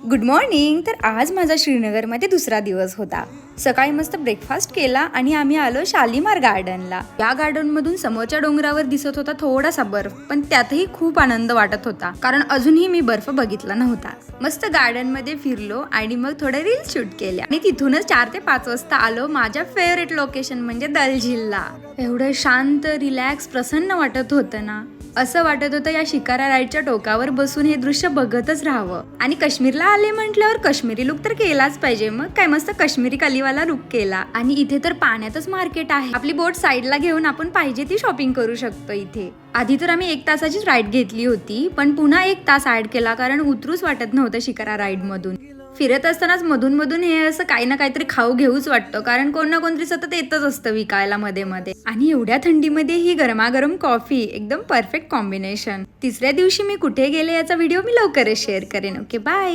Good morning. तर आज माझा श्रीनगरमध्ये दुसरा दिवस होता। सकाळी मस्त ब्रेकफास्ट केला आणि आम्ही आलो शालीमार गार्डनला। या गार्डनमधून समोरच्या डोंगरावर दिसत होता थोडासा बर्फ, पण त्यातही खूप आनंद वाटत होता कारण अजूनही मी बर्फ बघितला नव्हता। मस्त गार्डन मध्ये फिरलो आणि मग थोडे रील शूट केले आणि तिथूनच 4 ते 5 वाजता आलो माझ्या फेवरेट लोकेशन म्हणजे दल झीलला। एवढं शांत, रिलॅक्स, प्रसन्न वाटत होतं ना, असं वाटत होतं या शिकारा राईडच्या टोकावर बसून हे दृश्य बघतच राहावं। आणि काश्मीरला आले म्हटल्यावर काश्मीरी लुक तर केलाच पाहिजे। मग काय मस्त काश्मीरी कलीवाला लुक केला आणि इथे तर पाण्यातच मार्केट आहे। आपली बोट साईडला घेऊन आपण पाहिजे ती शॉपिंग करू शकतो इथे। आधी तर आम्ही 1 तासाचीच राईड घेतली होती, पण पुन्हा 1 तास ऍड केला कारण उतरूच वाटत नव्हतं शिकारा राईड मधून। फिरत असतानाच मधून मधून हे असं काही ना काहीतरी खाऊ घेऊच वाटतं कारण कोण ना कोणतरी सतत येतच असतं विकायला मध्ये मध्ये। आणि एवढ्या थंडीमध्ये ही गरमागरम कॉफी एकदम परफेक्ट कॉम्बिनेशन। तिसऱ्या दिवशी मी कुठे गेले याचा व्हिडिओ मी लवकरच शेअर करेन। Okay, bye.